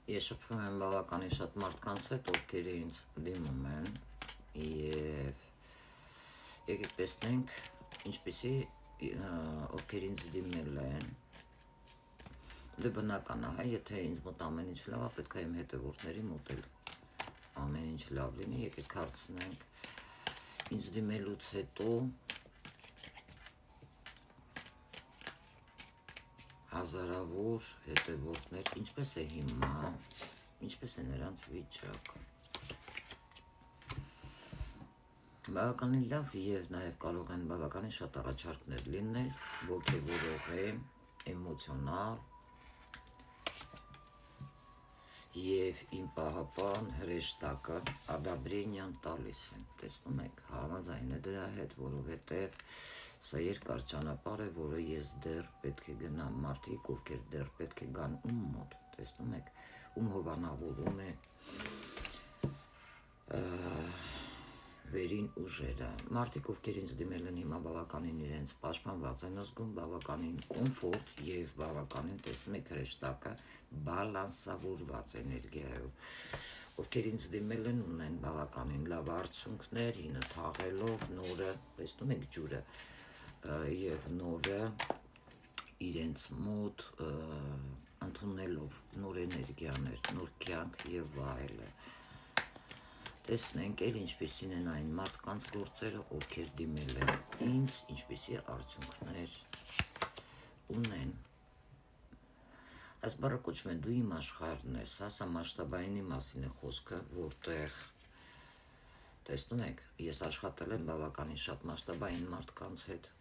Ես շփվում եմ բավականին շատ մարդկանց հետ, ովքեր ինձ դիմում են, եւ եկեք տեսնենք ինչպեսի ովքեր ինձ դիմել են։ Դե բնական է, եթե ինձ մոտ ամեն ինչ լավ է, պետք է իմ հետևորդների մոտ էլ ամեն ինչ լավ լինի, եկեք հարցնենք ինձ դիմելուց հետո հազարավոր հետևորդներ, ինչպես է հիմա, ինչպես է նրանց վիճակը։ Բավականին լավ եւ նաեւ կարող են բավականին շատ առաջարկներ լինել, ոգևորող, էմոցիոնալ եւ իմ պահապան հրեշտակը ադաբրենյան տալիս են, տեսնում եք, համաձայն է դրա հետ, որովհետեւ սա երկար ճանապարհ է, որը ես դեռ պետք է գնամ, մարդիկ, ովքեր դեռ պետք է գան ում մոտ, տեսնում եք, ում հովանավորում է վերին ուժերը, մարդիկ, ովքեր ինձ դիմել են հիմա բավականին իրենց պաշտպանված են զգում, բավականին կոմֆորտ եւ բավականին, տեսնում եք, հրեշտակը բալանսավորված էներգիայով, ովքեր ինձ դիմել են ունեն բավականին լավ արդյունքներ, հինը թաղելով, նորը, տեսնում եք ջուրը, եւ նորը իրենց մոտ ընդունելով նոր էներգիաներ, նոր կյանք եւ այլը։ Տեսնենք էլ ինչպեսին են այն մարդկանց գործերը, ովքեր դիմել են ինձ, ինչպեսի արդյունքներ ունեն։ Այս բառը կոչվում է դու իմ աշխարհն ես, սա մասշտաբայինի մասին է խոսքը, որտեղ տեսնում եք, ես աշխատել եմ բավականին շատ մասշտաբային մարդկանց հետ,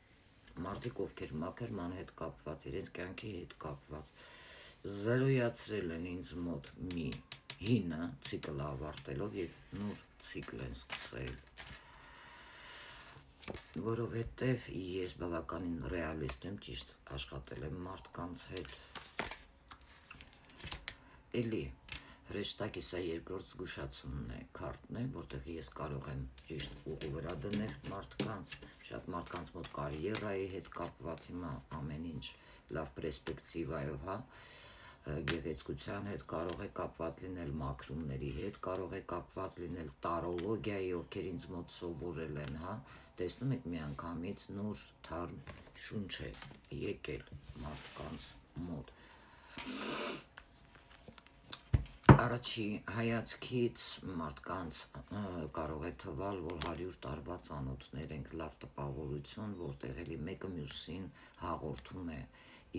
մարդիկ, ովքեր մաքրման հետ կապված, իրենց կյանքի հետ կապված, զրոյացրել են ինձ մոտ մի հինը ցիկլը ավարտելով եւ նոր ցիկլ են սկսել, որովհետեւ ես բավականին ռեալիստ եմ, ճիշտ աշխատել եմ մարդկանց հետ։ Էլի հրեշտակի սա երկրորդ զգուշացումն է, քարտն է, որտեղ ես կարող եմ ճիշտ ուղու վրա դնել մարդկանց, շատ մարդկանց մոտ կարիերայի հետ կապված հիմա ամեն ինչ լավ պերսպեկտիվայով, հա, գեղեցկության հետ կարող է կապված լինել, մաքրումների հետ կարող է կապված լինել, տարոլոգիայի, ովքեր ինձ մոտ սովորել են, հա, տեսնում եք միանգամից նոր թարմ շունչ է եկել մարդկանց մոտ։ Առաջի հայացքից մարդկանց կարող է թվալ, որ 100 տարվա ծանոթներ ենք, լավ տպավորություն, որտեղ էլի մեկը մյուսին հաղորդում է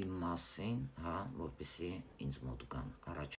իմ մասին, հա, որպեսզի ինձ մոտ գան, առաջ